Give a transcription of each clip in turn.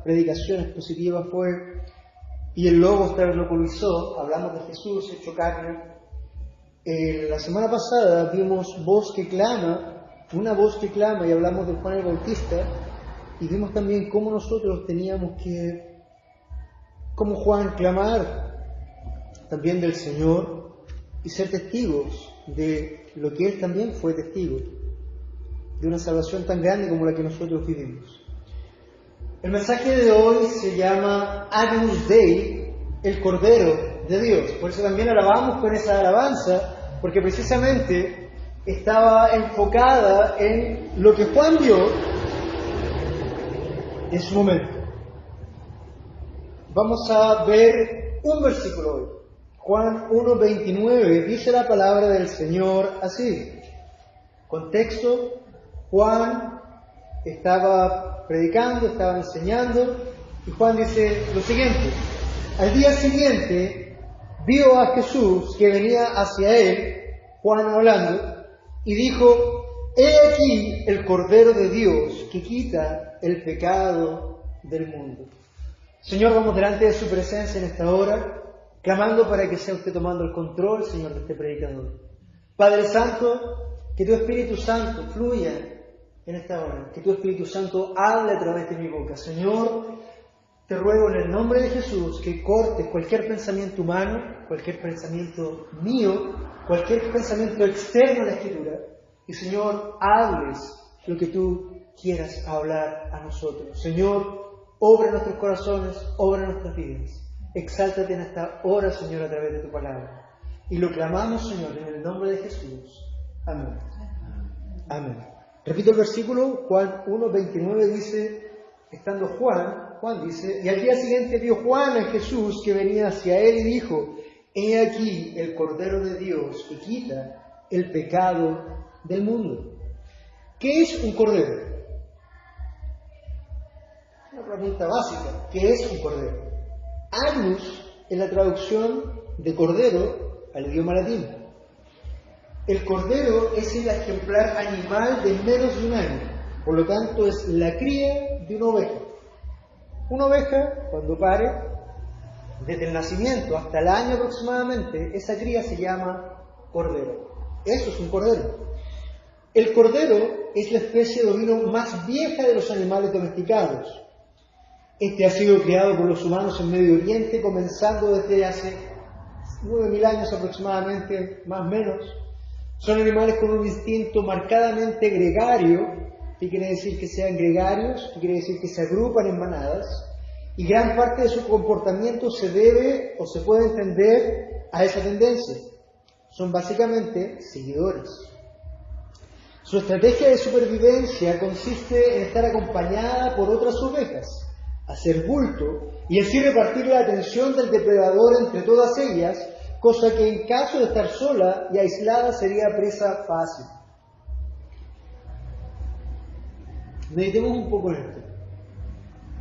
predicación expositiva fue "Y el Logos tabernaculizó", hablamos de Jesús hecho carne. La semana pasada vimos voz que clama, una voz que clama, y hablamos de Juan el Bautista, y vimos también cómo nosotros teníamos que, como Juan, clamar también del Señor y ser testigos de lo que Él también fue testigo, de una salvación tan grande como la que nosotros vivimos. El mensaje de hoy se llama Agnus Dei, el Cordero de Dios. Por eso también alabamos con esa alabanza, porque precisamente estaba enfocada en lo que Juan vio en su momento. Vamos a ver un versículo hoy. Juan 1:29 dice la palabra del Señor así. Contexto: Juan estaba predicando, estaba enseñando, y Juan dice lo siguiente: al día siguiente vio a Jesús que venía hacia él, Juan hablando, y dijo: he aquí el Cordero de Dios que quita el pecado del mundo. Señor, vamos delante de su presencia en esta hora, clamando para que sea usted tomando el control, Señor, de este predicador. Padre Santo, que tu Espíritu Santo fluya en esta hora, que tu Espíritu Santo hable a través de mi boca. Señor, te ruego en el nombre de Jesús que cortes cualquier pensamiento humano, cualquier pensamiento mío, cualquier pensamiento externo a la Escritura, y Señor, hables lo que tú quieras hablar a nosotros. Señor, obra en nuestros corazones, obra en nuestras vidas. Exáltate en esta hora, Señor, a través de tu palabra. Y lo clamamos, Señor, en el nombre de Jesús. Amén. Amén. Repito el versículo, Juan 1:29 dice, estando Juan dice, y al día siguiente vio Juan a Jesús que venía hacia él y dijo: he aquí el Cordero de Dios que quita el pecado del mundo. ¿Qué es un cordero? Una pregunta básica. ¿Qué es un cordero? Agnus es la traducción de cordero al idioma latín. El cordero es el ejemplar animal de menos de un año, por lo tanto es la cría de una oveja. Una oveja, cuando pare, desde el nacimiento hasta el año aproximadamente, esa cría se llama cordero. Eso es un cordero. El cordero es la especie de ovino más vieja de los animales domesticados. Este ha sido criado por los humanos en Medio Oriente, comenzando desde hace 9.000 años aproximadamente, más o menos. Son animales con un instinto marcadamente gregario. ¿Qué quiere decir que sean gregarios? ¿Qué quiere decir que se agrupan en manadas? Y gran parte de su comportamiento se debe o se puede entender a esa tendencia. Son básicamente seguidores. Su estrategia de supervivencia consiste en estar acompañada por otras ovejas, hacer bulto y así repartir la atención del depredador entre todas ellas, cosa que en caso de estar sola y aislada sería presa fácil. Meditemos un poco en esto.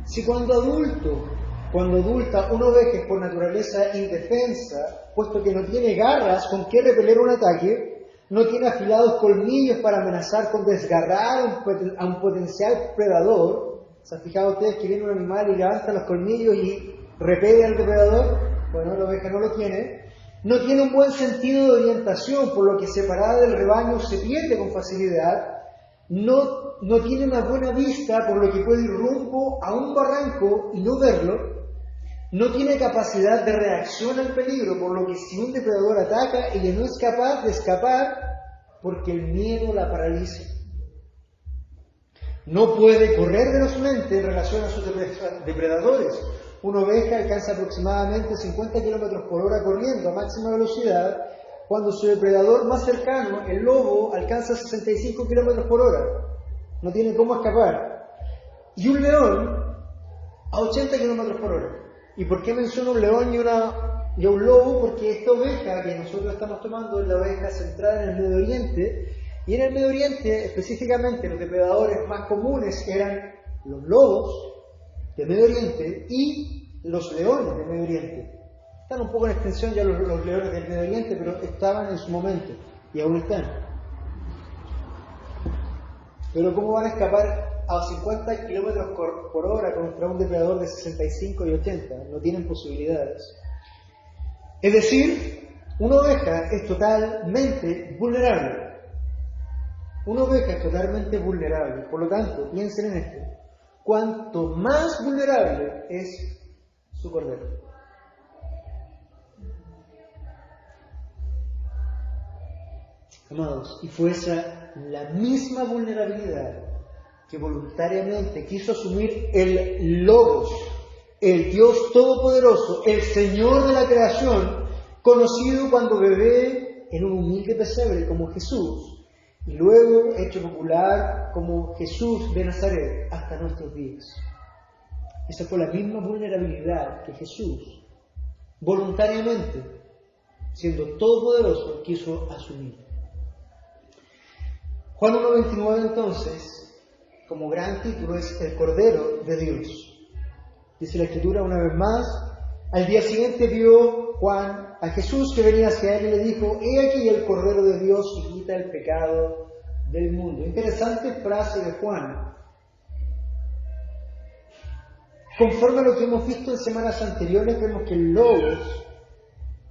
Si cuando adulta una oveja es por naturaleza indefensa, puesto que no tiene garras con que repeler un ataque, no tiene afilados colmillos para amenazar con desgarrar a un potencial predador. ¿Se han fijado ustedes que viene un animal y levanta los colmillos y repele al depredador? Bueno, la oveja no lo tiene. No tiene un buen sentido de orientación, por lo que separada del rebaño se pierde con facilidad. No tiene una buena vista, por lo que puede ir rumbo a un barranco y no verlo. No tiene capacidad de reacción al peligro, por lo que si un depredador ataca, ella no es capaz de escapar porque el miedo la paraliza. No puede correr velozmente en relación a sus depredadores. Una oveja alcanza aproximadamente 50 km por hora corriendo a máxima velocidad, cuando su depredador más cercano, el lobo, alcanza 65 km por hora. No tiene cómo escapar. Y un león a 80 km por hora. ¿Y por qué menciono un león y un lobo? Porque esta oveja que nosotros estamos tomando es la oveja centrada en el Medio Oriente. Y en el Medio Oriente, específicamente, los depredadores más comunes eran los lobos de Medio Oriente y los leones de Medio Oriente. Están un poco en extensión ya los leones del Medio Oriente, pero estaban en su momento y aún están. Pero ¿cómo van a escapar a 50 kilómetros por hora contra un depredador de 65 y 80. No tienen posibilidades. Es decir, una oveja es totalmente vulnerable. Una oveja es totalmente vulnerable. Por lo tanto, piensen en esto. Cuanto más vulnerable es su cordero. Amados, y fue esa la misma vulnerabilidad que voluntariamente quiso asumir el Logos, el Dios Todopoderoso, el Señor de la creación, conocido cuando bebé en un humilde pesebre como Jesús, y luego hecho popular como Jesús de Nazaret hasta nuestros días. Esa fue la misma vulnerabilidad que Jesús, voluntariamente, siendo todopoderoso, quiso asumir. Juan 1:29 entonces, como gran título, es el Cordero de Dios. Dice la Escritura una vez más: al día siguiente vio Juan a Jesús que venía hacia él y le dijo: he aquí el Cordero de Dios que quita el pecado del mundo. Interesante frase de Juan. Conforme a lo que hemos visto en semanas anteriores, vemos que el Logos,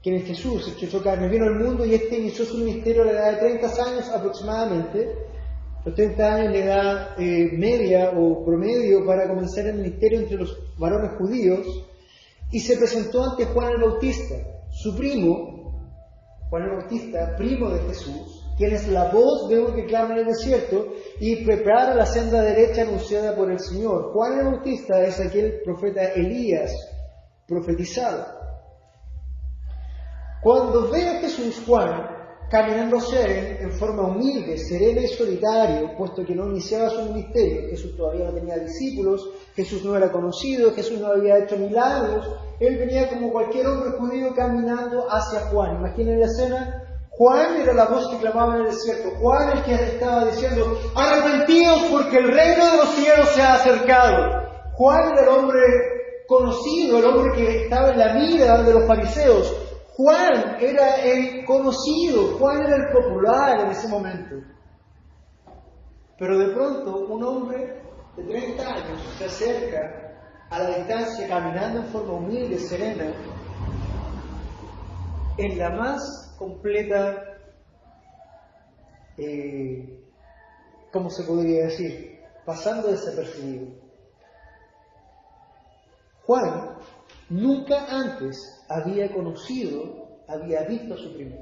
que es Jesús, hecho carne, vino al mundo y inició su ministerio a la edad de 30 años aproximadamente. Los 30 años, la edad media o promedio para comenzar el ministerio entre los varones judíos, y se presentó ante Juan el Bautista, su primo, Juan el Bautista, primo de Jesús, quien es la voz de uno que clama en el desierto y prepara la senda derecha anunciada por el Señor. Juan el Bautista es aquel profeta Elías profetizado. Cuando ve a Jesús, Juan, caminando hacia él en forma humilde, serena y solitario, puesto que no iniciaba su ministerio, Jesús todavía no tenía discípulos, Jesús no era conocido, Jesús no había hecho milagros, él venía como cualquier hombre judío caminando hacia Juan. Imaginen la escena. Juan era la voz que clamaba en el desierto. Juan el que estaba diciendo: arrepentidos porque el reino de los cielos se ha acercado. Juan era el hombre conocido, el hombre que estaba en la mira de los fariseos. Juan era el conocido, Juan era el popular en ese momento. Pero de pronto un hombre de 30 años se acerca a la distancia caminando en forma humilde, serena, en la más completa, ¿cómo se podría decir? Pasando desapercibido. Juan nunca antes había visto a su primo.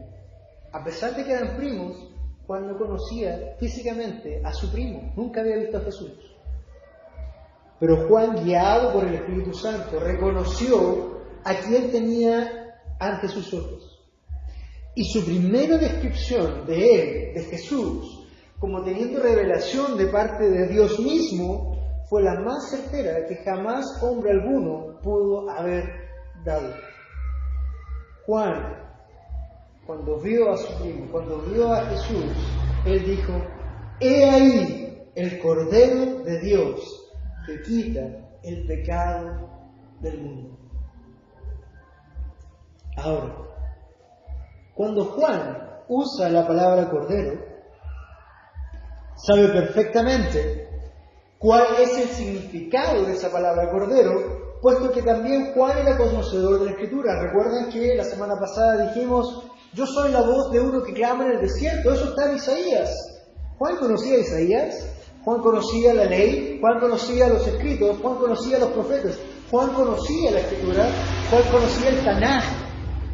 A pesar de que eran primos, Juan no conocía físicamente a su primo, nunca había visto a Jesús. Pero Juan, guiado por el Espíritu Santo, reconoció a quien tenía ante sus ojos. Y su primera descripción de él, de Jesús, como teniendo revelación de parte de Dios mismo, fue la más certera que jamás hombre alguno pudo haber dado. Juan, cuando vio a su primo, cuando vio a Jesús, él dijo: he ahí el Cordero de Dios que quita el pecado del mundo. Ahora, cuando Juan usa la palabra Cordero, sabe perfectamente cuál es el significado de esa palabra Cordero, puesto que también Juan era conocedor de la Escritura. Recuerdan que la semana pasada dijimos: yo soy la voz de uno que clama en el desierto. Eso está en Isaías. Juan conocía a Isaías, Juan conocía la ley, Juan conocía los escritos, Juan conocía los profetas, Juan conocía la Escritura, Juan conocía el Tanaj,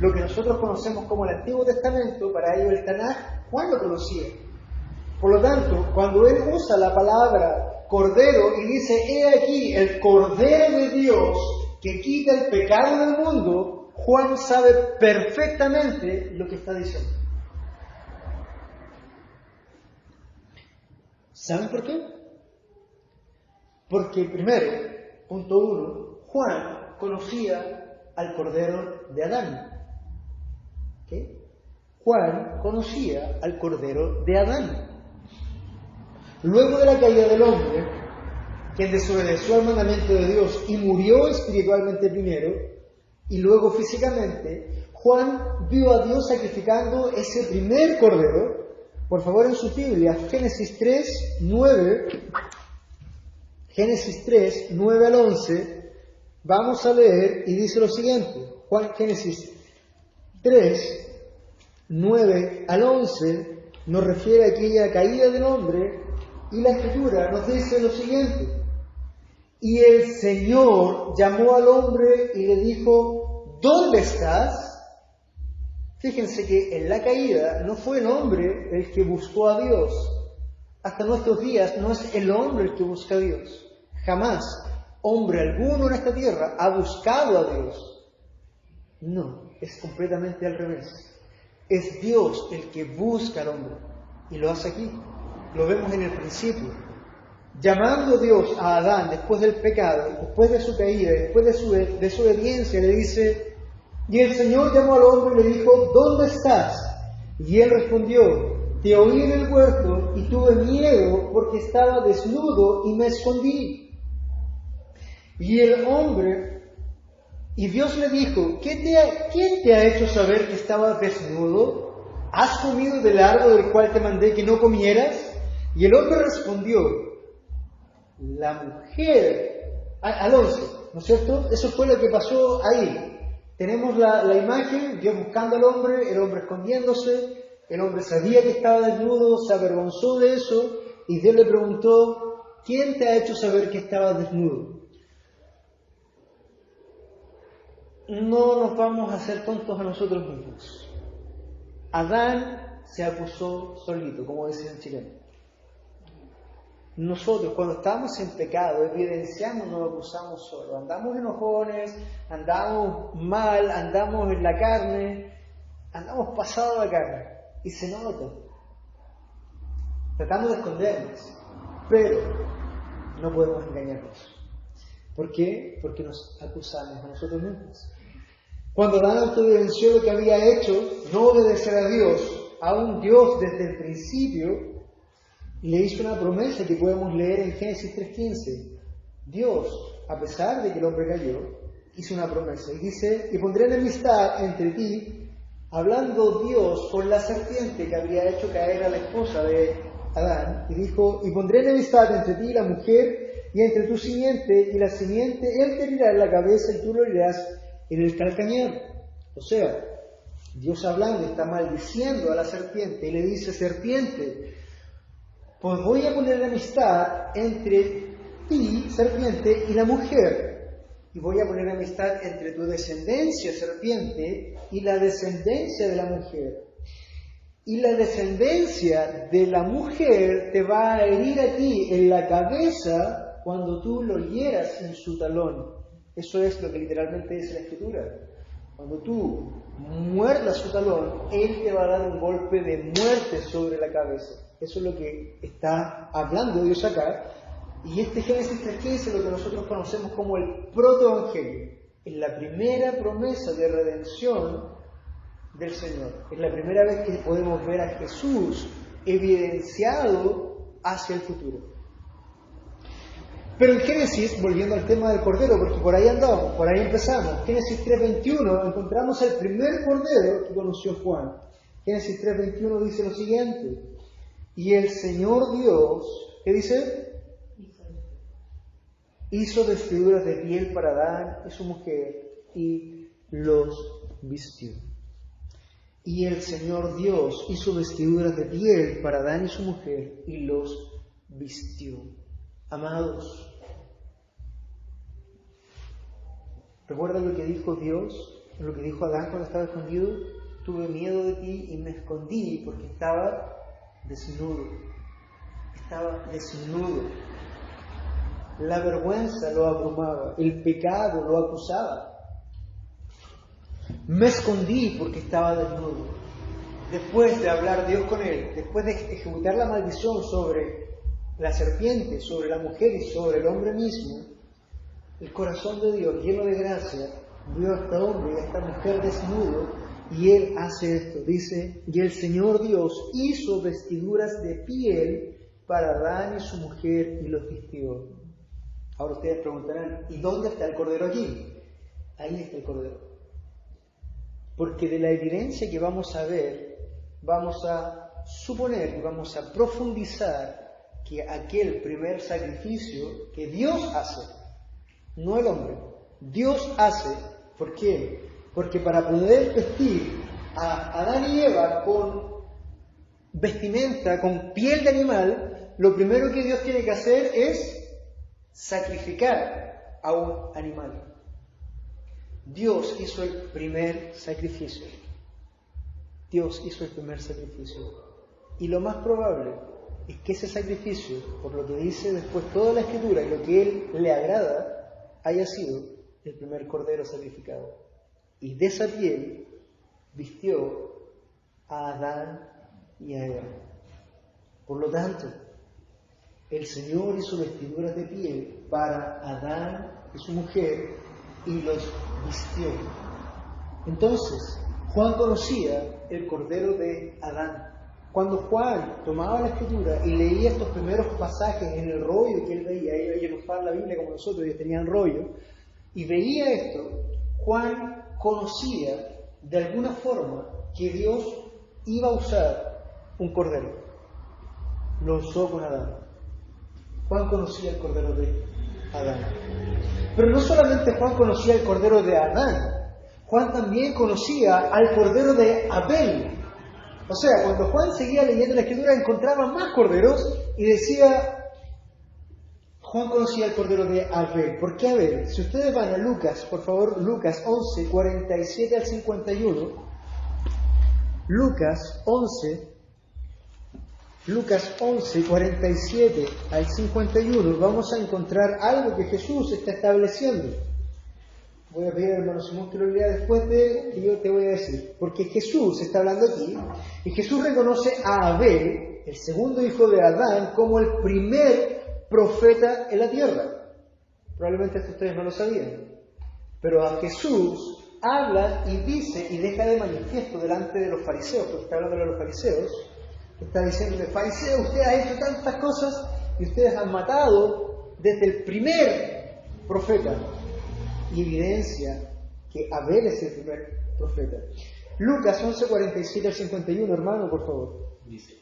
lo que nosotros conocemos como el Antiguo Testamento. Para ello el Tanaj, Juan lo conocía. Por lo tanto, cuando él usa la palabra Cordero y dice: he aquí el Cordero de Dios que quita el pecado del mundo, Juan sabe perfectamente lo que está diciendo. ¿Saben por qué? Porque primero, punto 1, Juan conocía al Cordero de Adán. ¿Qué? Juan conocía al Cordero de Adán. Luego de la caída del hombre, quien desobedeció al mandamiento de Dios y murió espiritualmente primero, y luego físicamente, Juan vio a Dios sacrificando ese primer cordero. Por favor, en su Biblia, Génesis 3, 9, Génesis 3, 9 al 11, vamos a leer y dice lo siguiente. Génesis 3, 9 al 11 nos refiere a aquella caída del hombre y la Escritura nos dice lo siguiente. Y el Señor llamó al hombre y le dijo, ¿dónde estás? Fíjense que en la caída no fue el hombre el que buscó a Dios. Hasta nuestros días no es el hombre el que busca a Dios. Jamás hombre alguno en esta tierra ha buscado a Dios. No, es completamente al revés. Es Dios el que busca al hombre. Y lo hace aquí. Lo vemos en el principio. Llamando Dios a Adán después del pecado, después de su caída, después de su obediencia, le dice, y el Señor llamó al hombre y le dijo, ¿dónde estás? Y él respondió, te oí en el huerto y tuve miedo porque estaba desnudo y me escondí. Y el hombre, y Dios le dijo, ¿quién te ha hecho saber que estabas desnudo? ¿Has comido del árbol del cual te mandé que no comieras? Y el hombre respondió, la mujer, al 11, ¿no es cierto? Eso fue lo que pasó ahí. Tenemos la imagen, Dios buscando al hombre, el hombre escondiéndose, el hombre sabía que estaba desnudo, se avergonzó de eso, y Dios le preguntó, ¿quién te ha hecho saber que estabas desnudo? No nos vamos a hacer tontos a nosotros mismos. Adán se acusó solito, como decía el chileno. Nosotros, cuando estamos en pecado, evidenciamos, nos acusamos solo. Andamos enojones, andamos mal, andamos en la carne, andamos pasado la carne. Y se nota. Tratamos de escondernos. Pero no podemos engañarnos. ¿Por qué? Porque nos acusamos a nosotros mismos. Cuando Adán evidenció lo que había hecho, no obedecer a Dios, a un Dios desde el principio, le hizo una promesa que podemos leer en Génesis 3:15. Dios, a pesar de que el hombre cayó, hizo una promesa y dice, y pondré enemistad entre ti, hablando Dios con la serpiente que había hecho caer a la esposa de Adán, y dijo, y pondré enemistad entre ti y la mujer, y entre tu simiente y la simiente, él te herirá en la cabeza y tú lo herirás en el calcañar. O sea, Dios hablando está maldiciendo a la serpiente y le dice, serpiente, pues voy a poner amistad entre ti, serpiente, y la mujer. Y voy a poner amistad entre tu descendencia, serpiente, y la descendencia de la mujer. Y la descendencia de la mujer te va a herir a ti en la cabeza cuando tú lo hieras en su talón. Eso es lo que literalmente dice la Escritura. Cuando tú muerdas su talón, él te va a dar un golpe de muerte sobre la cabeza. Eso es lo que está hablando Dios acá. Y este Génesis 3:15 es lo que nosotros conocemos como el protoevangelio. Es la primera promesa de redención del Señor. Es la primera vez que podemos ver a Jesús evidenciado hacia el futuro. Pero en Génesis, volviendo al tema del Cordero, porque por ahí andamos, por ahí empezamos, Génesis 3:21, encontramos el primer Cordero que conoció Juan. Génesis 3:21 dice lo siguiente, y el Señor Dios, ¿qué dice? Hizo vestiduras de piel para Adán y su mujer, y los vistió. Y el Señor Dios hizo vestiduras de piel para Adán y su mujer, y los vistió. Amados, ¿recuerdan lo que dijo Dios, lo que dijo Adán cuando estaba escondido? Tuve miedo de ti y me escondí porque estaba desnudo. Estaba desnudo. La vergüenza lo abrumaba, el pecado lo acusaba. Me escondí porque estaba desnudo. Después de hablar Dios con él, después de ejecutar la maldición sobre la serpiente, sobre la mujer y sobre el hombre mismo, el corazón de Dios, lleno de gracia, vio a este hombre y a esta mujer desnudo, y él hace esto, dice, y el Señor Dios hizo vestiduras de piel para Adán y su mujer y los vistió. Ahora ustedes preguntarán, ¿y dónde está el Cordero aquí? Ahí está el Cordero. Porque de la evidencia que vamos a ver, vamos a suponer y vamos a profundizar que aquel primer sacrificio que Dios hace, no el hombre, Dios hace. ¿Por qué? Porque para poder vestir a Adán y Eva con vestimenta, con piel de animal, lo primero que Dios tiene que hacer es sacrificar a un animal. Dios hizo el primer sacrificio. Dios hizo el primer sacrificio. Y lo más probable es que ese sacrificio, por lo que dice después toda la Escritura y lo que Él le agrada, haya sido el primer cordero sacrificado. Y de esa piel vistió a Adán y a Eva. Por lo tanto, el Señor hizo vestiduras de piel para Adán y su mujer y los vistió. Entonces, Juan conocía el cordero de Adán. Cuando Juan tomaba la Escritura y leía estos primeros pasajes en el rollo que él veía, ellos no usaban la Biblia como nosotros, ellos tenían rollo, y veía esto, Juan conocía de alguna forma que Dios iba a usar un cordero. Lo usó con Adán. Juan conocía el cordero de Adán. Pero no solamente Juan conocía el cordero de Adán, Juan también conocía al cordero de Abel. O sea, cuando Juan seguía leyendo la Escritura encontraba más corderos y decía, Juan conocía el cordero de Abel. ¿Por qué Abel? Si ustedes van a Lucas, por favor, Lucas 11, 47 al 51, Lucas 11, 47 al 51, vamos a encontrar algo que Jesús está estableciendo. Voy a pedir al hermano Simón que lo lea después de que yo te voy a decir. Porque Jesús está hablando aquí, y Jesús reconoce a Abel, el segundo hijo de Adán, como el primer profeta en la tierra. Probablemente esto ustedes no lo sabían. Pero a Jesús habla y dice y deja de manifiesto delante de los fariseos, porque está hablando de los fariseos, está diciendo, fariseo, usted ha hecho tantas cosas y ustedes han matado desde el primer profeta. Y evidencia que Abel es el primer profeta. Lucas 11, 47 al 51, hermano, por favor. Dice,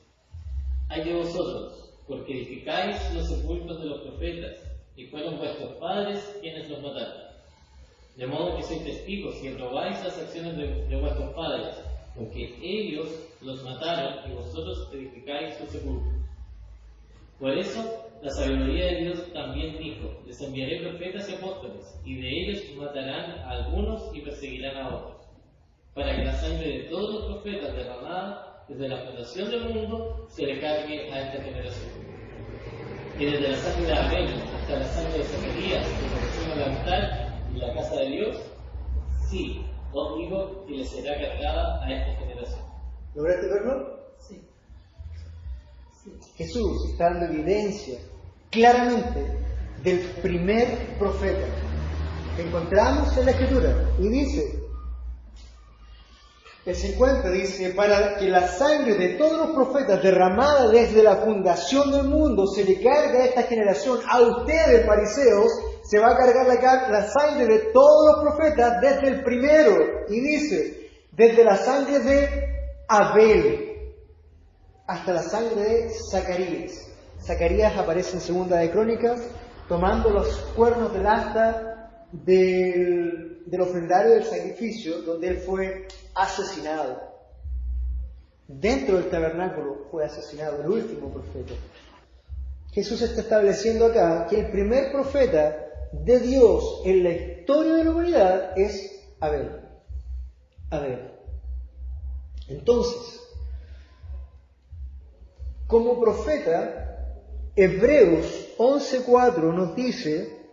ay de vosotros, porque edificáis los sepulcros de los profetas, y fueron vuestros padres quienes los mataron. De modo que sois testigos y aprobáis las acciones de vuestros padres, porque ellos los mataron y vosotros edificáis sus sepulcros. Por eso, la sabiduría de Dios también dijo, les enviaré profetas y apóstoles, y de ellos matarán a algunos y perseguirán a otros, para que la sangre de todos los profetas derramada desde la fundación del mundo se le cargue a esta generación. Y desde la sangre de Abel hasta la sangre de Zacarías, que ofreció el altar y la casa de Dios, sí, os digo que le será cargada a esta generación. ¿Lograste verlo? Sí. Jesús está dando evidencia claramente del primer profeta que encontramos en la Escritura. Y dice, el 50 dice, para que la sangre de todos los profetas derramada desde la fundación del mundo se le cargue a esta generación, a ustedes fariseos, se va a cargar la sangre de todos los profetas desde el primero. Y dice, desde la sangre de Abel hasta la sangre de Zacarías. Zacarías aparece en Segunda de Crónicas tomando los cuernos del asta del ofrendario del sacrificio, donde él fue asesinado. Dentro del tabernáculo fue asesinado el último profeta. Jesús está estableciendo acá que el primer profeta de Dios en la historia de la humanidad es Abel. Abel. Entonces, como profeta, Hebreos 11:4 nos dice,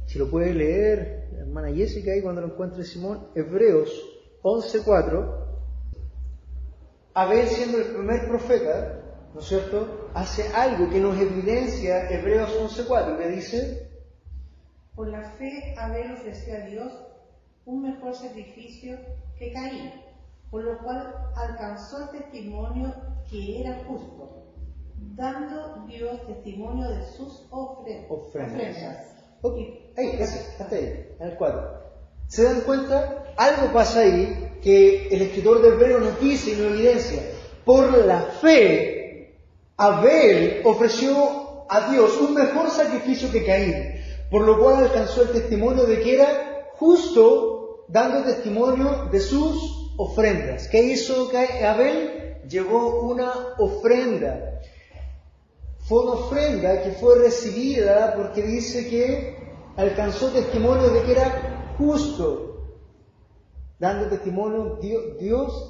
si lo puede leer la hermana Jessica ahí cuando lo encuentre Simón, Hebreos 11:4, Abel siendo el primer profeta, ¿no es cierto?, hace algo que nos evidencia Hebreos 11:4, que dice, por la fe Abel ofreció a Dios un mejor sacrificio que Caín, por lo cual alcanzó el testimonio que era justo, dando Dios testimonio de sus ofrendas. Okay. Ahí, hasta ahí, en el 4. ¿Se dan cuenta? Algo pasa ahí que el escritor de Hebreos nos dice y nos evidencia. Por la fe, Abel ofreció a Dios un mejor sacrificio que Caín, por lo cual alcanzó el testimonio de que era justo, dando testimonio de sus ofrendas. ¿Qué hizo Abel? Llevó una ofrenda. Fue una ofrenda que fue recibida porque dice que alcanzó testimonio de que era justo, dando testimonio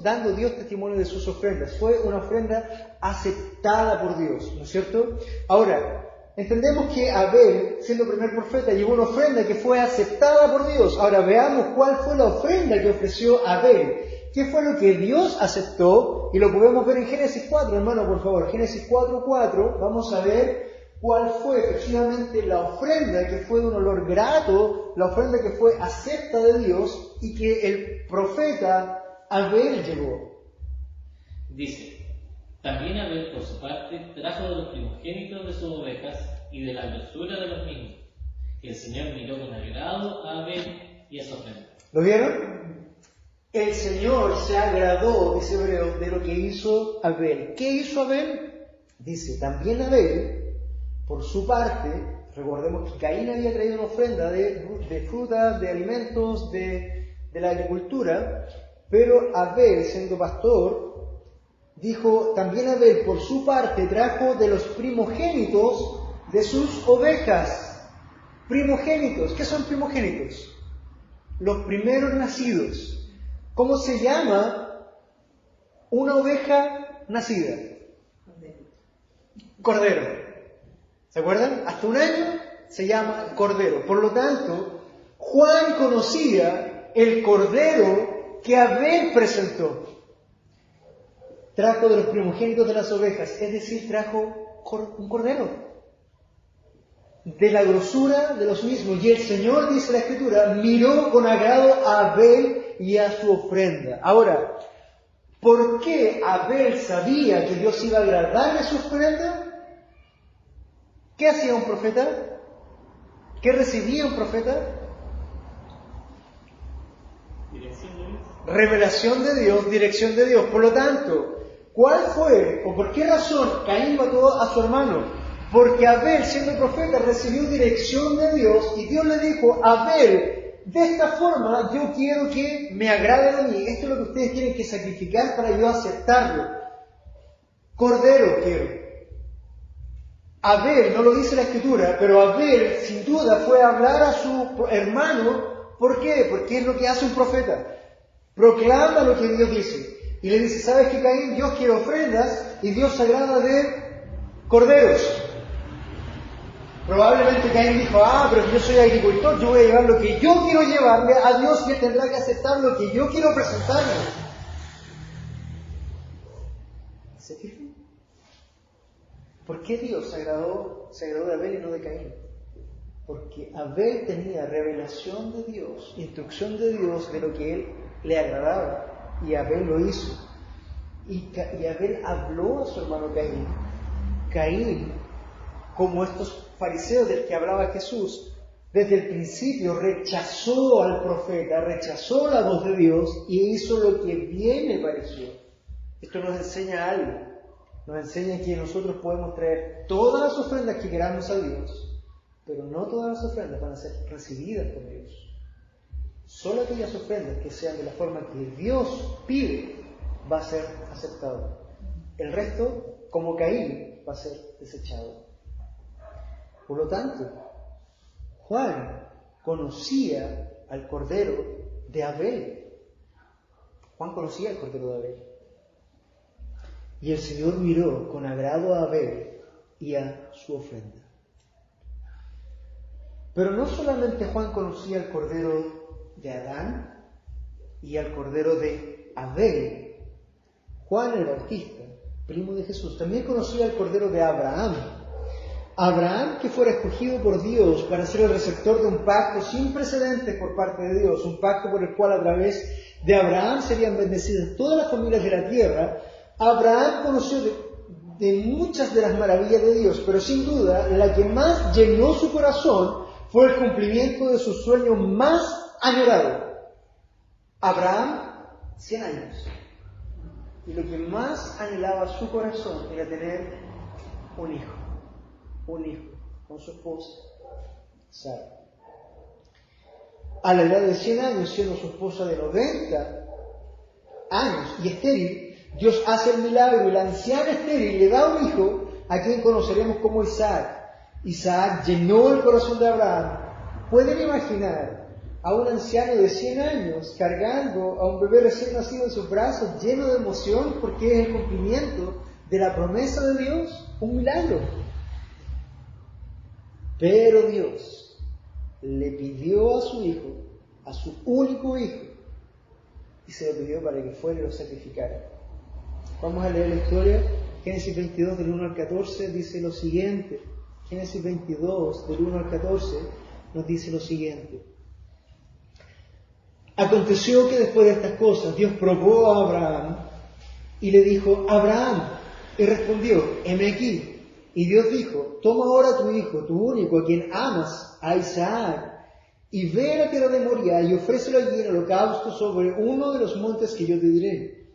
dando Dios testimonio de sus ofrendas. Fue una ofrenda aceptada por Dios, ¿no es cierto? Ahora, entendemos que Abel, siendo primer profeta, llevó una ofrenda que fue aceptada por Dios. Ahora veamos cuál fue la ofrenda que ofreció Abel. ¿Qué fue lo que Dios aceptó? Y lo podemos ver en Génesis 4, hermano, por favor. Génesis 4:4, vamos a ver cuál fue efectivamente la ofrenda que fue de un olor grato, la ofrenda que fue acepta de Dios y que el profeta Abel llevó. Dice: también Abel, por su parte, trajo de los primogénitos de sus ovejas y de la grosura de los mismos. Y el Señor miró con agrado a Abel y a su ofrenda. ¿Lo vieron? El Señor se agradó, dice Hebreos, de lo que hizo Abel. ¿Qué hizo Abel? Dice, también Abel, por su parte, recordemos que Caín había traído una ofrenda de frutas, de alimentos, de la agricultura, pero Abel, siendo pastor, dijo, también Abel, por su parte, trajo de los primogénitos de sus ovejas. Primogénitos, ¿qué son primogénitos? Los primeros nacidos. ¿Cómo se llama una oveja nacida? Cordero. ¿Se acuerdan? Hasta un año se llama cordero. Por lo tanto, Juan conocía el cordero que Abel presentó. Trajo de los primogénitos de las ovejas, es decir, trajo un cordero. De la grosura de los mismos. Y el Señor, dice la Escritura, miró con agrado a Abel y a su ofrenda. Ahora, ¿por qué Abel sabía que Dios iba a agradar de su ofrenda? ¿Qué hacía un profeta? ¿Qué recibía un profeta? Dirección de Dios. Revelación de Dios, dirección de Dios. Por lo tanto, ¿cuál fue o por qué razón Caín mató a su hermano? Porque Abel, siendo profeta, recibió dirección de Dios y Dios le dijo, Abel, de esta forma yo quiero que me agraden a mí. Esto es lo que ustedes tienen que sacrificar para yo aceptarlo. Cordero quiero. Abel, no lo dice la Escritura, pero Abel sin duda fue a hablar a su hermano. ¿Por qué? Porque es lo que hace un profeta. Proclama lo que Dios dice. Y le dice, ¿sabes qué, Caín? Dios quiere ofrendas y Dios se agrada de corderos. Probablemente Caín dijo, pero yo soy agricultor, yo voy a llevar lo que yo quiero llevarle a Dios y Él tendrá que aceptar lo que yo quiero presentarle. ¿Se fijan? ¿Por qué Dios se agradó de Abel y no de Caín? Porque Abel tenía revelación de Dios, instrucción de Dios de lo que Él le agradaba, y Abel lo hizo. Y Abel habló a su hermano Caín. Caín, como estos fariseos del que hablaba Jesús, desde el principio rechazó al profeta, rechazó la voz de Dios y hizo lo que bien le pareció. Esto nos enseña algo. Nos enseña que nosotros podemos traer todas las ofrendas que queramos a Dios, pero no todas las ofrendas van a ser recibidas por Dios. Solo aquellas ofrendas que sean de la forma que Dios pide va a ser aceptado. El resto, como Caín, va a ser desechado. Por lo tanto, Juan conocía al Cordero de Abel. Juan conocía al Cordero de Abel. Y el Señor miró con agrado a Abel y a su ofrenda. Pero no solamente Juan conocía al Cordero de Adán y al Cordero de Abel. Juan el Bautista, primo de Jesús, también conocía al Cordero de Abraham. Abraham, que fuera escogido por Dios para ser el receptor de un pacto sin precedentes por parte de Dios, un pacto por el cual a través de Abraham serían bendecidas todas las familias de la tierra. Abraham conoció de muchas de las maravillas de Dios, pero sin duda la que más llenó su corazón fue el cumplimiento de su sueño más añorado. Abraham, 100 años. Y lo que más anhelaba su corazón era tener un hijo, con su esposa, Sara. A la edad de 100 años, siendo su esposa de 90 años y estéril, Dios hace el milagro y la anciana estéril le da un hijo a quien conoceremos como Isaac. Isaac llenó el corazón de Abraham. ¿Pueden imaginar a un anciano de 100 años cargando a un bebé recién nacido en sus brazos, lleno de emoción porque es el cumplimiento de la promesa de Dios? Un milagro. Pero Dios le pidió a su hijo, a su único hijo, y se lo pidió para que fuera y lo sacrificara. Vamos a leer la historia. Génesis 22 del 1 al 14 dice lo siguiente. Génesis 22 del 1 al 14 nos dice lo siguiente. Aconteció que después de estas cosas Dios probó a Abraham y le dijo: Abraham, y respondió: heme aquí. Y Dios dijo: toma ahora tu hijo, tu único, a quien amas, a Isaac, y ve a la tierra de Moriah y ofrécelo allí en holocausto sobre uno de los montes que yo te diré.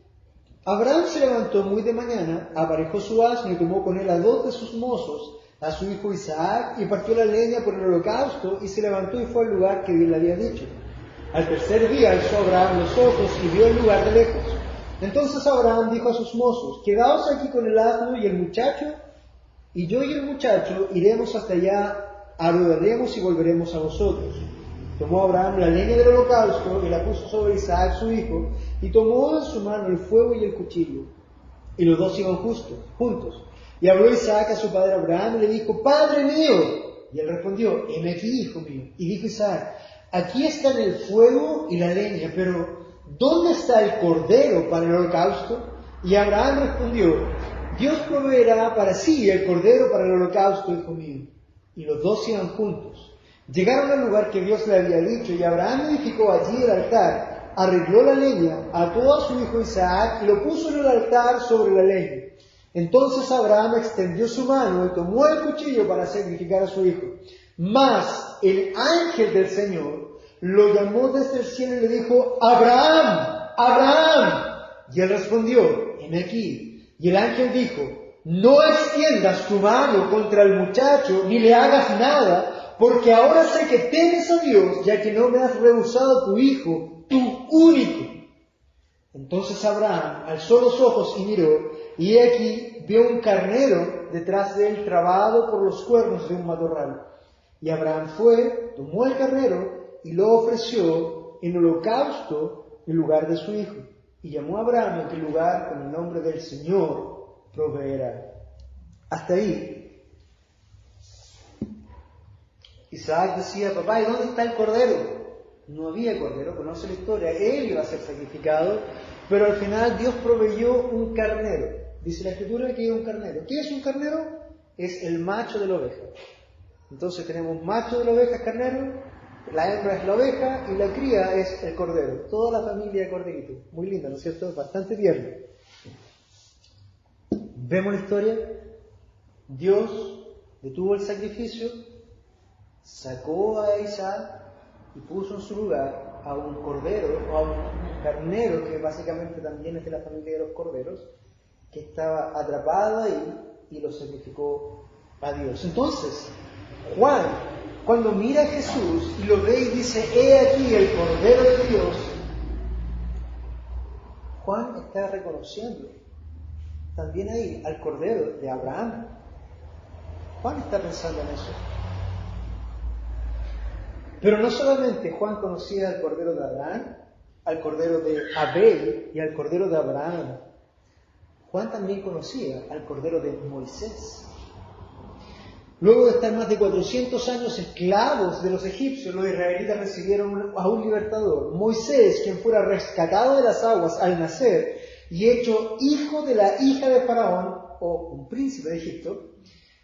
Abraham se levantó muy de mañana, aparejó su asno y tomó con él a 2 de sus mozos, a su hijo Isaac, y partió la leña por el holocausto, y se levantó y fue al lugar que Dios le había dicho. Al tercer día alzó Abraham los ojos y vio el lugar de lejos. Entonces Abraham dijo a sus mozos: quedaos aquí con el asno y el muchacho, y yo y el muchacho iremos hasta allá, adoraremos y volveremos a vosotros. Tomó Abraham la leña del holocausto y la puso sobre Isaac su hijo, y tomó en su mano el fuego y el cuchillo. Y los dos iban juntos. Y habló Isaac a su padre Abraham y le dijo: Padre mío. Y él respondió: heme aquí, hijo mío. Y dijo Isaac: aquí están el fuego y la leña, pero ¿dónde está el cordero para el holocausto? Y Abraham respondió: Dios proveerá para sí el cordero para el holocausto, hijo mío. Y los dos iban juntos. Llegaron al lugar que Dios le había dicho, y Abraham edificó allí el altar, arregló la leña, ató a su hijo Isaac y lo puso en el altar sobre la leña. Entonces Abraham extendió su mano y tomó el cuchillo para sacrificar a su hijo. Mas el ángel del Señor lo llamó desde el cielo y le dijo: Abraham, Abraham. Y él respondió: heme aquí. Y el ángel dijo: no extiendas tu mano contra el muchacho, ni le hagas nada, porque ahora sé que temes a Dios, ya que no me has rehusado tu hijo, tu único. Entonces Abraham alzó los ojos y miró, y he aquí vio un carnero detrás de él trabado por los cuernos de un matorral. Y Abraham fue, tomó el carnero y lo ofreció en holocausto en lugar de su hijo. Y llamó a Abraham a aquel lugar con el nombre del Señor proveerá. Hasta ahí. Isaac decía: papá, ¿y dónde está el cordero? No había cordero, conoce la historia. Él iba a ser sacrificado, pero al final Dios proveyó un carnero. Dice la Escritura que es un carnero. ¿Qué es un carnero? Es el macho de la oveja. Entonces tenemos macho de la oveja, carnero, la hembra es la oveja y la cría es el cordero. Toda la familia de corderitos. Muy linda, ¿no es cierto? Bastante tierno. Vemos la historia. Dios detuvo el sacrificio, sacó a Isaac y puso en su lugar a un cordero o a un carnero, que básicamente también es de la familia de los corderos, que estaba atrapado ahí, y lo sacrificó a Dios. Entonces, Juan, cuando mira a Jesús y lo ve y dice: he aquí el Cordero de Dios, Juan está reconociendo también ahí al Cordero de Abraham. Juan está pensando en eso. Pero no solamente Juan conocía al Cordero de Abraham, al Cordero de Abel y al Cordero de Abraham. Juan también conocía al Cordero de Moisés. Luego de estar más de 400 años esclavos de los egipcios, los israelitas recibieron a un libertador, Moisés, quien fuera rescatado de las aguas al nacer y hecho hijo de la hija de Faraón, o un príncipe de Egipto.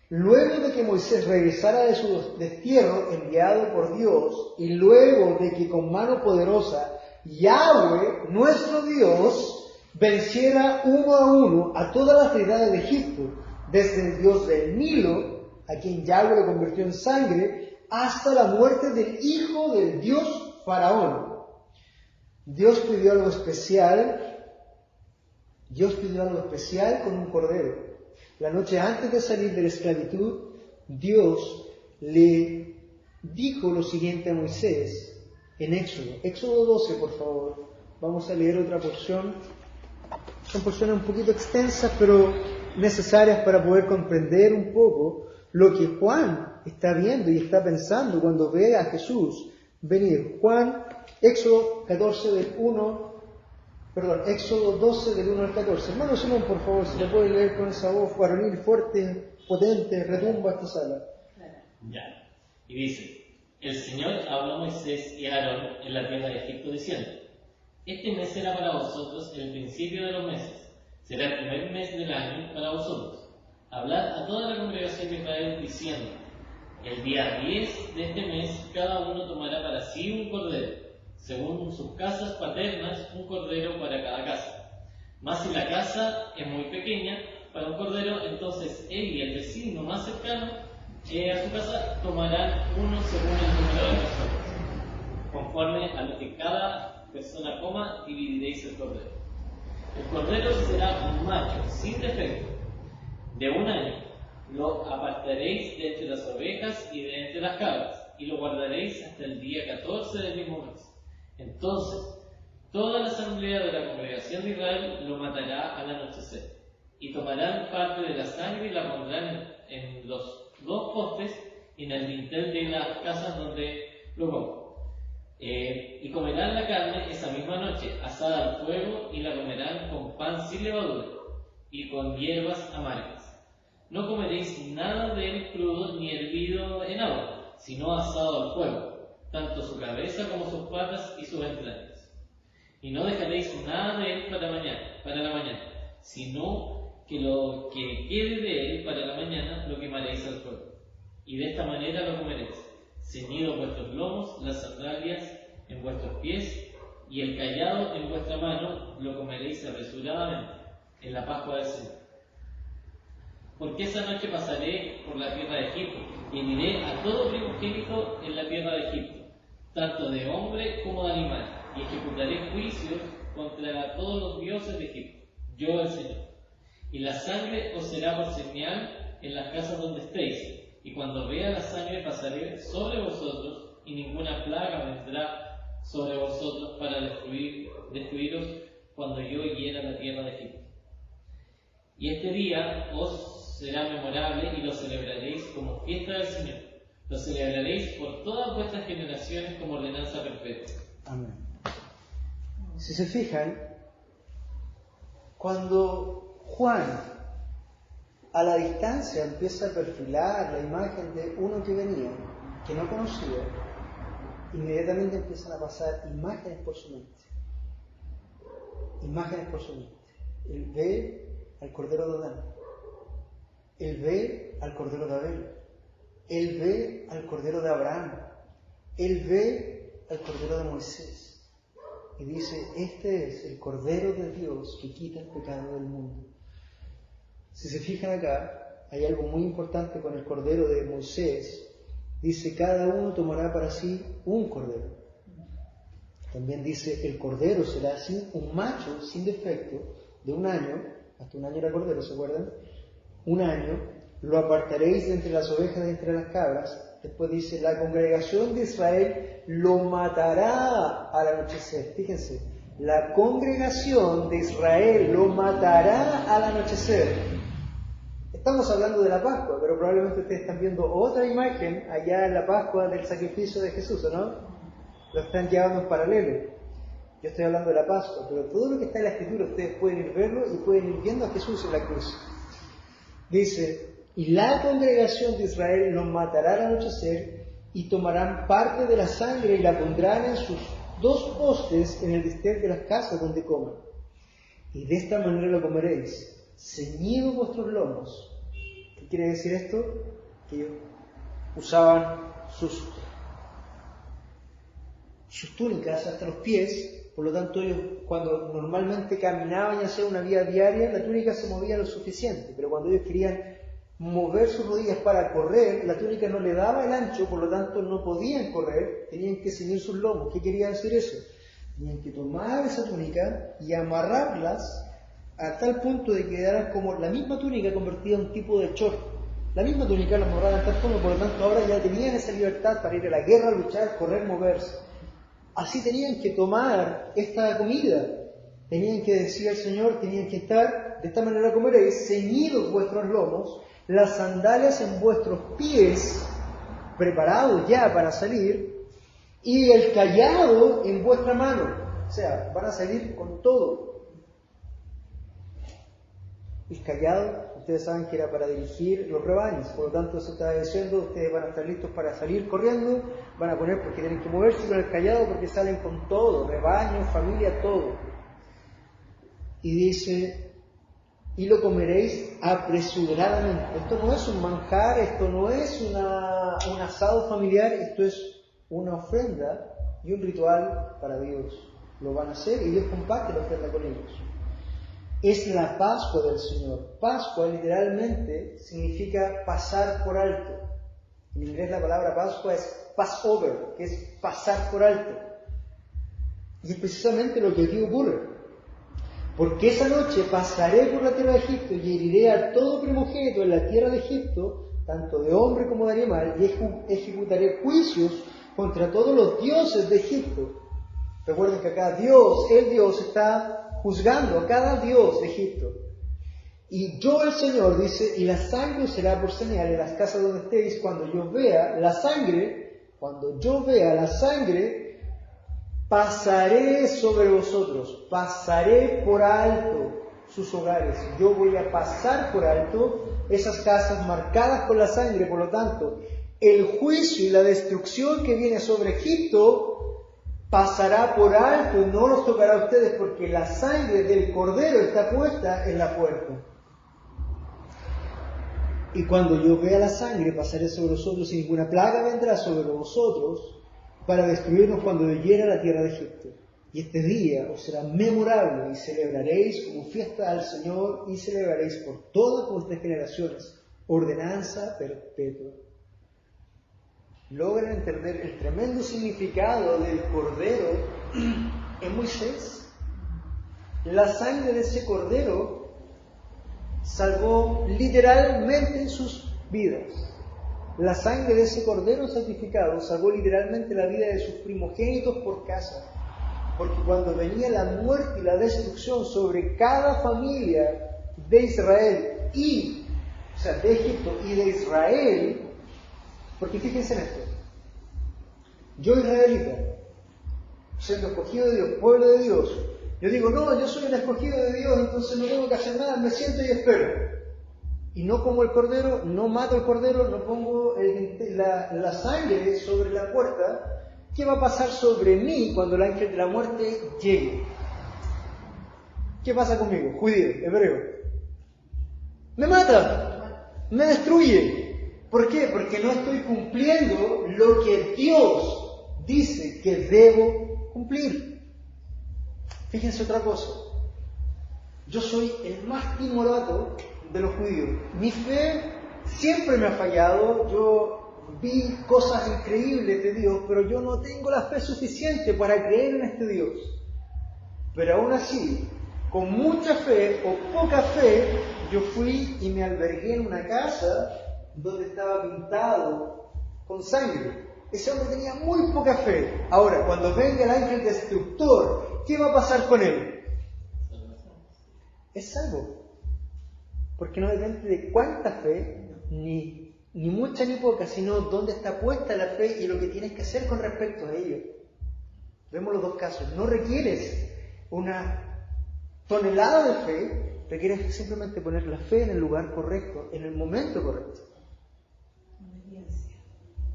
Luego de que Moisés regresara de su destierro enviado por Dios, y luego de que con mano poderosa Yahweh, nuestro Dios, venciera uno a uno a todas las deidades de Egipto, desde el dios del Nilo, a quien Yahweh lo convirtió en sangre, hasta la muerte del hijo del dios Faraón. Dios pidió algo especial con un cordero. La noche antes de salir de la esclavitud, Dios le dijo lo siguiente a Moisés en Éxodo 12, por favor. Vamos a leer otra porción. Son porciones un poquito extensas, pero necesarias para poder comprender un poco lo que Juan está viendo y está pensando cuando ve a Jesús venir. Éxodo 12 del 1 al 14. Hermano Simón, por favor, si lo puede leer con esa voz varonil fuerte, potente, retumba esta sala. Ya. Y dice: el Señor habló a Moisés y a Aarón en la tierra de Egipto diciendo: este mes será para vosotros el principio de los meses, será el primer mes del año para vosotros. Hablad a toda la congregación de Israel diciendo: el día 10 de este mes cada uno tomará para sí un cordero, según sus casas paternas, un cordero para cada casa. Mas si la casa es muy pequeña para un cordero, entonces él y el vecino más cercano a su casa tomarán uno según el número de personas. Conforme a lo que cada persona coma, dividiréis el cordero. El cordero será un macho, sin defecto, de 1 año. Lo apartaréis de entre las ovejas y de entre las cabras, y lo guardaréis hasta el día 14 del mismo mes. Entonces, toda la asamblea de la congregación de Israel lo matará al anochecer, y tomarán parte de la sangre y la pondrán en los 2 postes y en el dintel de las casas donde lo coman. Y comerán la carne esa misma noche, asada al fuego, y la comerán con pan sin levadura y con hierbas amargas. No comeréis nada de él crudo ni hervido en agua, sino asado al fuego, tanto su cabeza como sus patas y sus entrañas. Y no dejaréis nada de él para la mañana, sino que lo que quede de él para la mañana lo quemaréis al fuego. Y de esta manera lo comeréis: ceñidos vuestros lomos, las sandalias en vuestros pies y el cayado en vuestra mano, lo comeréis apresuradamente en la Pascua del Señor. Porque esa noche pasaré por la tierra de Egipto y heriré a todo primogénito en la tierra de Egipto, tanto de hombre como de animal, y ejecutaré juicios contra todos los dioses de Egipto, yo el Señor. Y la sangre os será por señal en las casas donde estéis, y cuando vea la sangre pasaré sobre vosotros, y ninguna plaga vendrá sobre vosotros para destruiros cuando yo hiera la tierra de Egipto. Y este día os será memorable y lo celebraréis como fiesta del Señor. Lo celebraréis por todas vuestras generaciones como ordenanza perpetua. Amén. Si se fijan, cuando Juan a la distancia empieza a perfilar la imagen de uno que venía, que no conocía, inmediatamente empiezan a pasar imágenes por su mente. Imágenes por su mente. Él ve al Cordero de Adán. Él ve al Cordero de Abel. Él ve al Cordero de Abraham. Él ve al Cordero de Moisés. Y dice: este es el Cordero de Dios que quita el pecado del mundo. Si se fijan acá, hay algo muy importante con el Cordero de Moisés. Dice: cada uno tomará para sí un cordero. También dice: el cordero será así, un macho sin defecto, de 1 año, hasta 1 año era cordero, ¿se acuerdan? 1 año, lo apartaréis de entre las ovejas de entre las cabras. Después dice: la congregación de Israel lo matará al anochecer. Fíjense, la congregación de Israel lo matará al anochecer. Estamos hablando de la Pascua, pero probablemente ustedes están viendo otra imagen allá en la Pascua del sacrificio de Jesús, ¿o no? Lo están llevando en paralelo. Yo estoy hablando de la Pascua, pero todo lo que está en la Escritura ustedes pueden ir verlo y pueden ir viendo a Jesús en la cruz. Dice: y la congregación de Israel los matará al anochecer y tomarán parte de la sangre y la pondrán en sus 2 postes en el dintel de las casas donde coman. Y de esta manera lo comeréis, ceñidos vuestros lomos. ¿Qué quiere decir esto? Que ellos usaban sus túnicas hasta los pies, por lo tanto ellos cuando normalmente caminaban y hacían una vida diaria, la túnica se movía lo suficiente, pero cuando ellos querían mover sus rodillas para correr, la túnica no le daba el ancho, por lo tanto no podían correr, tenían que ceñir sus lomos. ¿Qué quería decir eso? Tenían que tomar esa túnica y amarrarlas a tal punto de que quedaran como la misma túnica convertida en un tipo de short. La misma túnica los moraba en tal forma, por lo tanto ahora ya tenían esa libertad para ir a la guerra, luchar, correr, moverse. Así tenían que tomar esta comida. Tenían que decir al Señor, tenían que estar, de esta manera comeréis, ceñidos vuestros lomos, las sandalias en vuestros pies, preparados ya para salir, y el cayado en vuestra mano. O sea, van a salir con todo. El cayado, ustedes saben que era para dirigir los rebaños, por lo tanto se está diciendo, ustedes van a estar listos para salir corriendo, van a poner porque tienen que moverse con el cayado porque salen con todo, rebaño, familia, todo. Y dice, y lo comeréis apresuradamente. Esto no es un manjar, esto no es un asado familiar, esto es una ofrenda y un ritual para Dios. Lo van a hacer y Dios comparte la ofrenda con ellos. Es la Pascua del Señor. Pascua literalmente significa pasar por alto. En inglés la palabra Pascua es Passover, que es pasar por alto. Y es precisamente lo que aquí ocurre. Porque esa noche pasaré por la tierra de Egipto y heriré a todo primogénito en la tierra de Egipto, tanto de hombre como de animal, y ejecutaré juicios contra todos los dioses de Egipto. Recuerden que acá Dios, el Dios, está juzgando a cada dios de Egipto. Y yo, el Señor, dice, y la sangre será por señal en las casas donde estéis, cuando yo vea la sangre, pasaré sobre vosotros, pasaré por alto sus hogares. Yo voy a pasar por alto esas casas marcadas con la sangre. Por lo tanto, el juicio y la destrucción que viene sobre Egipto pasará por alto y no los tocará a ustedes, porque la sangre del cordero está puesta en la puerta. Y cuando yo vea la sangre, pasaré sobre vosotros y ninguna plaga vendrá sobre vosotros para destruirnos cuando yo hiera la tierra de Egipto. Y este día os será memorable y celebraréis como fiesta al Señor y celebraréis por todas vuestras generaciones, ordenanza perpetua. ¿Logran entender el tremendo significado del cordero en Moisés? La sangre de ese cordero salvó literalmente sus vidas. La sangre de ese cordero sacrificado salvó literalmente la vida de sus primogénitos por casa. Porque cuando venía la muerte y la destrucción sobre cada familia de Israel de Egipto y de Israel, porque fíjense en esto, yo israelita, siendo escogido de Dios, pueblo de Dios, yo digo, no, yo soy el escogido de Dios, entonces no tengo que hacer nada, me siento y espero. Y no como el cordero, no mato el cordero, no pongo la sangre sobre la puerta. ¿Qué va a pasar sobre mí cuando el ángel de la muerte llegue? ¿Qué pasa conmigo? Judío, hebreo. Me mata, me destruye. ¿Por qué? Porque no estoy cumpliendo lo que Dios dice que debo cumplir. Fíjense otra cosa. Yo soy el más timorato de los judíos. Mi fe siempre me ha fallado. Yo vi cosas increíbles de Dios, pero yo no tengo la fe suficiente para creer en este Dios. Pero aún así, con mucha fe o poca fe, yo fui y me albergué en una casa donde estaba pintado con sangre. Ese hombre tenía muy poca fe. Ahora, cuando venga el ángel destructor, ¿qué va a pasar con él? Es salvo. Porque no depende de cuánta fe, ni mucha ni poca, sino dónde está puesta la fe y lo que tienes que hacer con respecto a ello. Vemos los dos casos. No requieres una tonelada de fe, requieres simplemente poner la fe en el lugar correcto, en el momento correcto.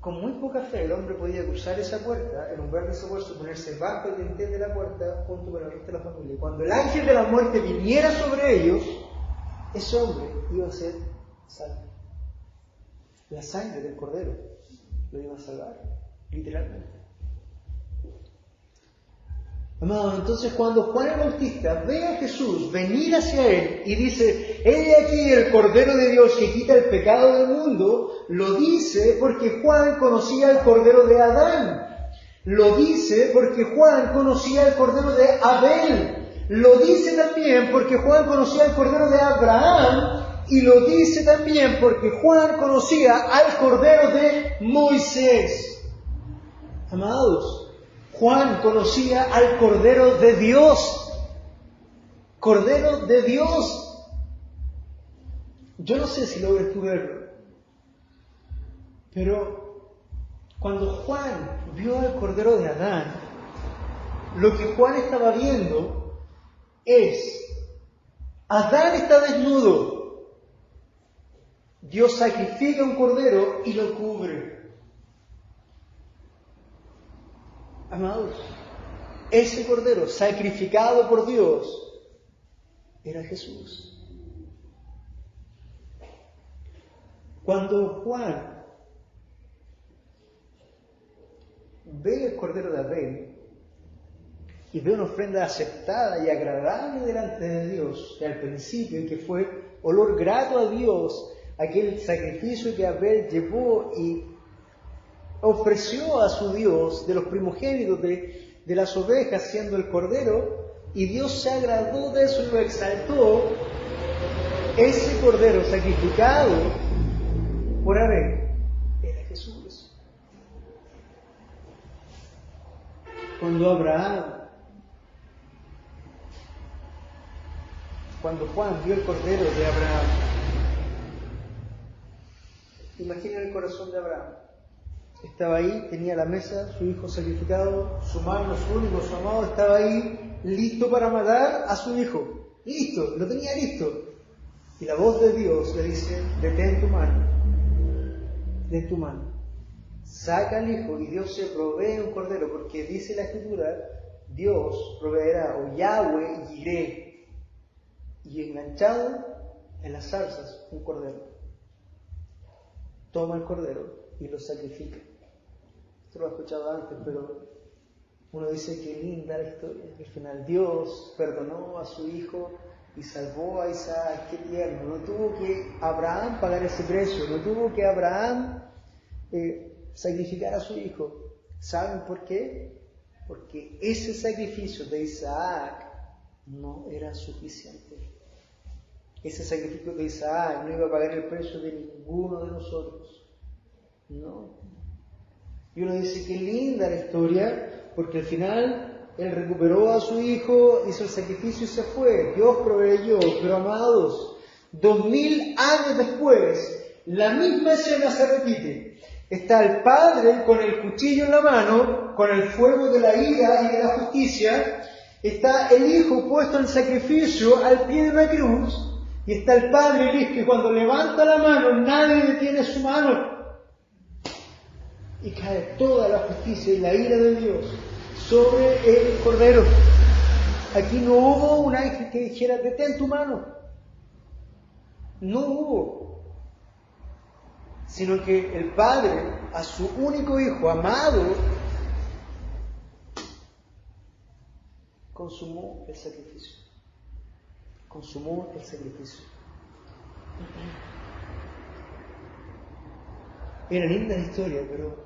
Con muy poca fe el hombre podía cruzar esa puerta, en lugar de ese esfuerzo, ponerse bajo el dintel de la puerta junto con el resto de la familia. Cuando el ángel de la muerte viniera sobre ellos, ese hombre iba a ser salvo. La sangre del cordero lo iba a salvar, literalmente. Amados, entonces cuando Juan el Bautista ve a Jesús venir hacia él y dice, he aquí el Cordero de Dios que quita el pecado del mundo, lo dice porque Juan conocía al Cordero de Adán. Lo dice porque Juan conocía al Cordero de Abel. Lo dice también porque Juan conocía al Cordero de Abraham, y lo dice también porque Juan conocía al Cordero de Moisés. Amados, Juan conocía al Cordero de Dios. Cordero de Dios. Yo no sé si logras tú verlo, pero cuando Juan vio al Cordero de Adán, lo que Juan estaba viendo es: Adán está desnudo. Dios sacrifica un cordero y lo cubre. Amados, ese cordero sacrificado por Dios era Jesús. Cuando Juan ve el cordero de Abel y ve una ofrenda aceptada y agradable delante de Dios, que al principio, y que fue olor grato a Dios, aquel sacrificio que Abel llevó y ofreció a su Dios de los primogénitos de las ovejas, siendo el cordero, y Dios se agradó de eso y lo exaltó. Ese cordero sacrificado por Abel era Jesús. Cuando Juan vio el cordero de Abraham, imagina el corazón de Abraham. Estaba ahí, tenía la mesa, su hijo sacrificado, su mano, su único, su amado, estaba ahí, listo para matar a su hijo. Listo, lo tenía listo. Y la voz de Dios le dice: detén tu mano, detén tu mano. Saca al hijo, y Dios se provee un cordero, porque dice la Escritura: Dios proveerá, o Yahweh Yireh, y enganchado en las zarzas un cordero. Toma el cordero y lo sacrifica. Esto lo he escuchado antes, pero uno dice: qué linda la historia. Al final Dios perdonó a su hijo y salvó a Isaac. Qué tierno. No tuvo que Abraham pagar ese precio, no tuvo que Abraham sacrificar a su hijo. ¿Saben por qué? Porque ese sacrificio de Isaac no era suficiente. Ese sacrificio de Isaac no iba a pagar el precio de ninguno de nosotros. No. Y uno dice: qué linda la historia, porque al final él recuperó a su hijo, hizo el sacrificio y se fue. Dios proveyó. Pero amados, 2000 años después, la misma escena se repite. Está el padre con el cuchillo en la mano, con el fuego de la ira y de la justicia. Está el hijo puesto en sacrificio al pie de una cruz. Y está el padre listo, y cuando levanta la mano, nadie detiene su mano. Y cae toda la justicia y la ira de Dios sobre el cordero. Aquí no hubo un ángel que dijera: detén tu mano. No hubo. Sino que el padre, a su único hijo amado, consumó el sacrificio. Consumó el sacrificio. Era linda la historia, pero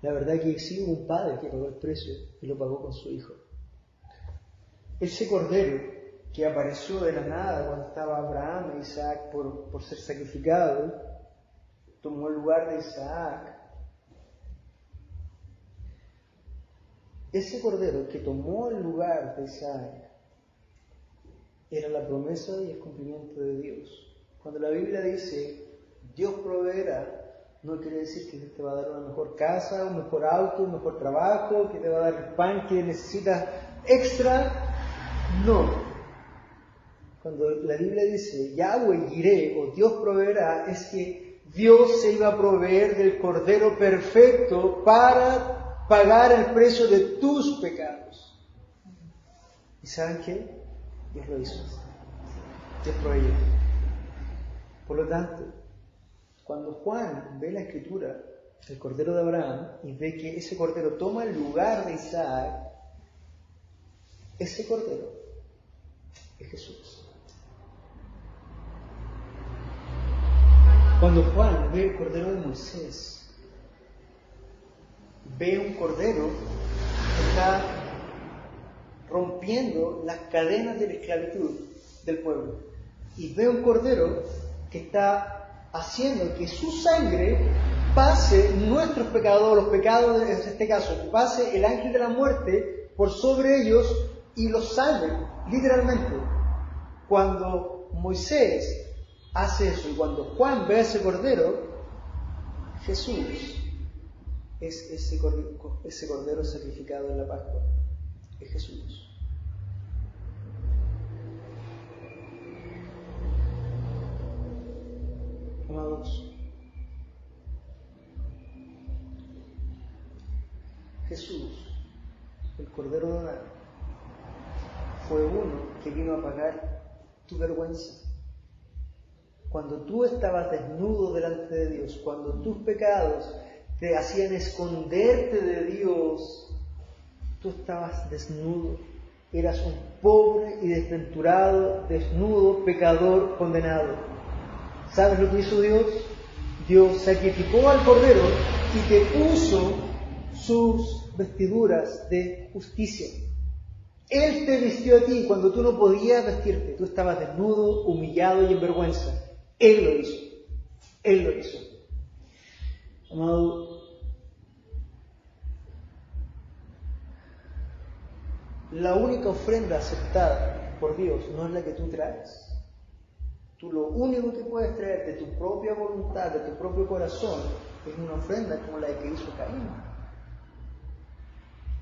la verdad que sí hubo un padre que pagó el precio y lo pagó con su hijo. Ese cordero que apareció de la nada cuando estaba Abraham e Isaac por ser sacrificado, tomó el lugar de Isaac. Ese cordero que tomó el lugar de Isaac era la promesa y el cumplimiento de Dios. Cuando la Biblia dice: Dios proveerá, no quiere decir que Dios te va a dar una mejor casa, un mejor auto, un mejor trabajo, que te va a dar el pan que necesitas extra. No. Cuando la Biblia dice Yahweh Yireh, o Dios proveerá, es que Dios se iba a proveer del Cordero perfecto para pagar el precio de tus pecados. ¿Y saben qué? Dios lo hizo. Dios proveyó. Por lo tanto, cuando Juan ve la Escritura, el Cordero de Abraham, y ve que ese Cordero toma el lugar de Isaac, ese Cordero es Jesús. Cuando Juan ve el Cordero de Moisés, ve un Cordero que está rompiendo las cadenas de la esclavitud del pueblo. Y ve un cordero que está haciendo que su sangre pase nuestros pecados, los pecados, en este caso, pase el ángel de la muerte por sobre ellos y los salve, literalmente. Cuando Moisés hace eso y cuando Juan ve a ese cordero, Jesús es ese cordero sacrificado en la Pascua. Es Jesús. Amados, Jesús, el Cordero de Adán, fue uno que vino a pagar tu vergüenza. Cuando tú estabas desnudo delante de Dios, cuando tus pecados te hacían esconderte de Dios, tú estabas desnudo. Eras un pobre y desventurado, desnudo, pecador, condenado. ¿Sabes lo que hizo Dios? Dios sacrificó al Cordero y te puso sus vestiduras de justicia. Él te vistió a ti cuando tú no podías vestirte. Tú estabas desnudo, humillado y en vergüenza. Él lo hizo. Él lo hizo. Amado, la única ofrenda aceptada por Dios no es la que tú traes. Tú lo único que puedes traer de tu propia voluntad, de tu propio corazón, es una ofrenda como la que hizo Caín.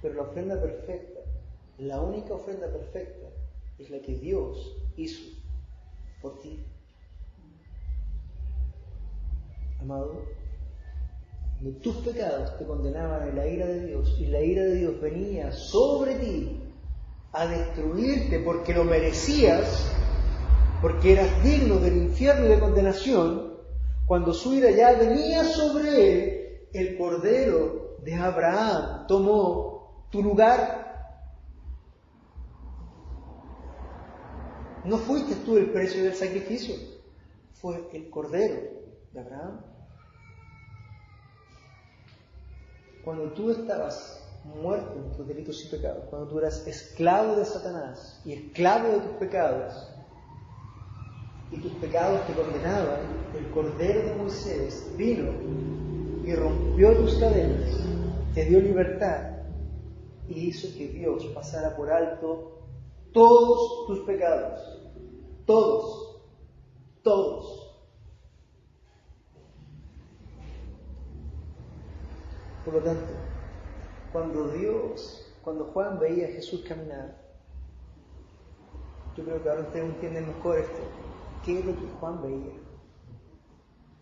Pero la ofrenda perfecta, la única ofrenda perfecta, es la que Dios hizo por ti. Amado, cuando tus pecados te condenaban en la ira de Dios y la ira de Dios venía sobre ti a destruirte porque lo merecías, porque eras digno del infierno y de condenación, cuando su ira ya venía sobre él, el Cordero de Abraham tomó tu lugar. No fuiste tú el precio del sacrificio, fue el Cordero de Abraham. Cuando tú estabas muerto en tus delitos y pecados, cuando tú eras esclavo de Satanás y esclavo de tus pecados, y tus pecados te condenaban, el Cordero de Moisés vino y rompió tus cadenas, te dio libertad y hizo que Dios pasara por alto todos tus pecados. Todos. Todos. Por lo tanto, cuando Juan veía a Jesús caminar, yo creo que ahora ustedes entienden mejor esto. ¿Qué es lo que Juan veía?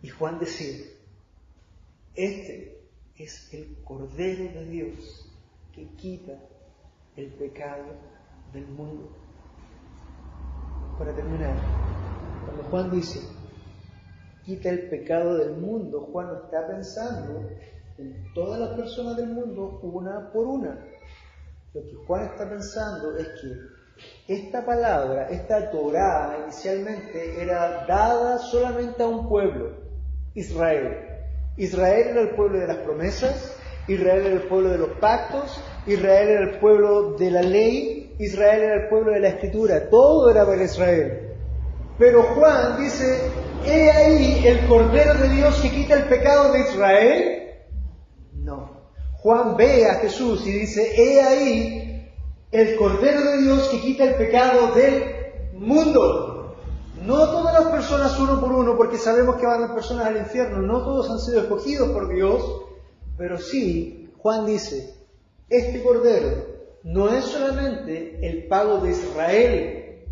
Y Juan decía, este es el Cordero de Dios que quita el pecado del mundo. Para terminar, cuando Juan dice, quita el pecado del mundo, Juan no está pensando en todas las personas del mundo una por una. Lo que Juan está pensando es que esta palabra, esta Torá, inicialmente era dada solamente a un pueblo, Israel. Israel era el pueblo de las promesas, Israel era el pueblo de los pactos, Israel era el pueblo de la ley, Israel era el pueblo de la escritura, todo era para Israel. Pero Juan dice, ¿he ahí el Cordero de Dios que quita el pecado de Israel? No. Juan ve a Jesús y dice, ¿he ahí el Cordero de Dios que quita el pecado del mundo? No todas las personas uno por uno, porque sabemos que van las personas al infierno, no todos han sido escogidos por Dios, pero sí, Juan dice, este Cordero no es solamente el pago de Israel,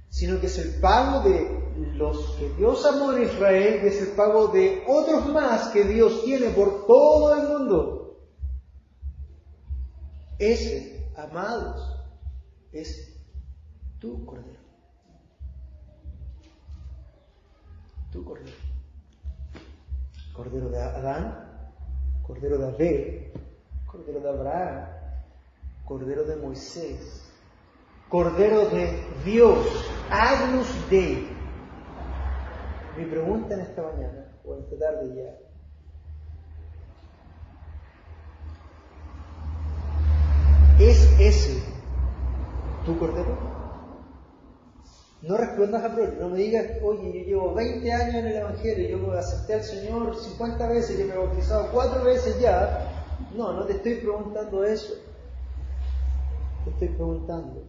sino que es el pago de los que Dios amó en Israel y es el pago de otros más que Dios tiene por todo el mundo. Ese, amados, es tu Cordero. Tu Cordero. Cordero de Adán, Cordero de Abel, Cordero de Abraham, Cordero de Moisés, Cordero de Dios, Agnus Dei. Mi pregunta en esta mañana, o en esta tarde ya, ¿es ese tu cordero? No respondas a priori, no me digas, oye, yo llevo 20 años en el Evangelio, yo acepté al Señor 50 veces, yo me he bautizado 4 veces ya. No te estoy preguntando eso. Te estoy preguntando,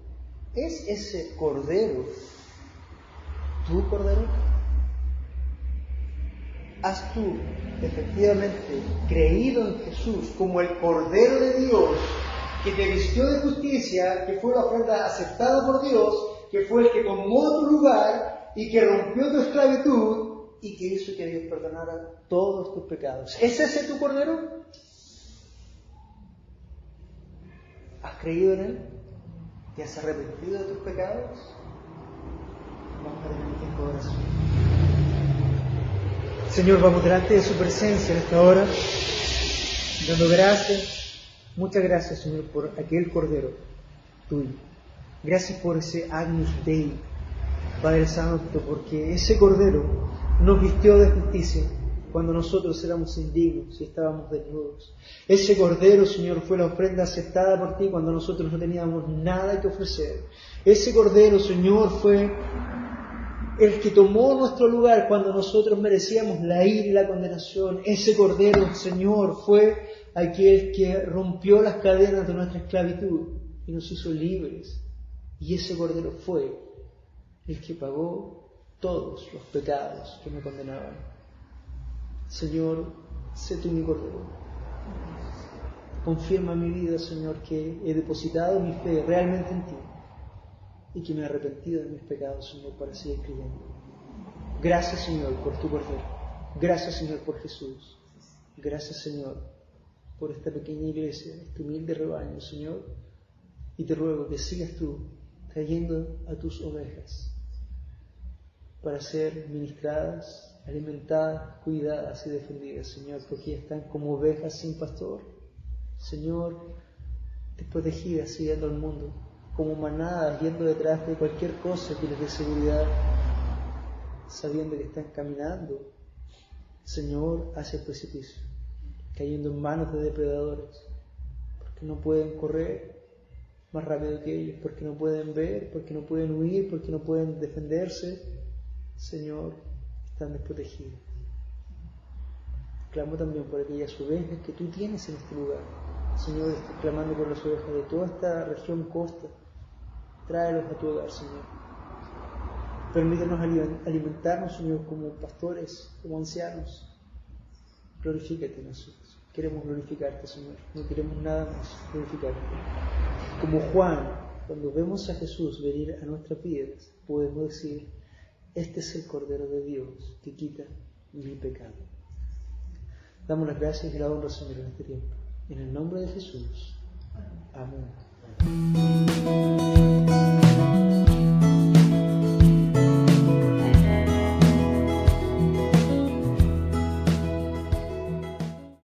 ¿es ese cordero tu cordero? ¿Has tú efectivamente creído en Jesús como el Cordero de Dios, que te vistió de justicia, que fue la ofrenda aceptada por Dios, que fue el que tomó tu lugar y que rompió tu esclavitud y que hizo que Dios perdonara todos tus pecados? ¿Es ese tu Cordero? ¿Has creído en Él? ¿Te has arrepentido de tus pecados? Vamos a tener un tiempo de oración. Señor, vamos delante de su presencia en esta hora, dando gracias, muchas gracias, Señor, por aquel Cordero tuyo. Gracias por ese Agnus Dei, Padre Santo, porque ese Cordero nos vistió de justicia cuando nosotros éramos indignos y estábamos desnudos. Ese Cordero, Señor, fue la ofrenda aceptada por ti cuando nosotros no teníamos nada que ofrecer. Ese Cordero, Señor, fue el que tomó nuestro lugar cuando nosotros merecíamos la ira y la condenación. Ese Cordero, Señor, fue aquel que rompió las cadenas de nuestra esclavitud y nos hizo libres. Y ese Cordero fue el que pagó todos los pecados que me condenaban. Señor, sé tú mi Cordero. Confirma mi vida, Señor, que he depositado mi fe realmente en ti y que me he arrepentido de mis pecados, Señor, para seguir creyendo. Gracias, Señor, por tu Cordero. Gracias, Señor, por Jesús. Gracias, Señor, por esta pequeña iglesia, este humilde rebaño, Señor. Y te ruego que sigas tú trayendo a tus ovejas para ser ministradas, alimentadas, cuidadas y defendidas, Señor, porque están como ovejas sin pastor. Señor, desprotegidas siguiendo al mundo, como manadas yendo detrás de cualquier cosa que les dé seguridad, sabiendo que están caminando, Señor, hacia el precipicio, cayendo en manos de depredadores, porque no pueden correr más rápido que ellos, porque no pueden ver, porque no pueden huir, porque no pueden defenderse. Señor, están desprotegidos. Clamo también por aquellas ovejas que tú tienes en este lugar. Señor, estoy clamando por las ovejas de toda esta región costa. Tráelos a tu hogar, Señor. Permítanos alimentarnos, Señor, como pastores, como ancianos. Glorifícate en nosotros. Queremos glorificarte, Señor. No queremos nada más, glorificarte. Como Juan, cuando vemos a Jesús venir a nuestras vidas, podemos decir, este es el Cordero de Dios que quita mi pecado. Damos las gracias y la honra, Señor, en este tiempo. En el nombre de Jesús. Amén.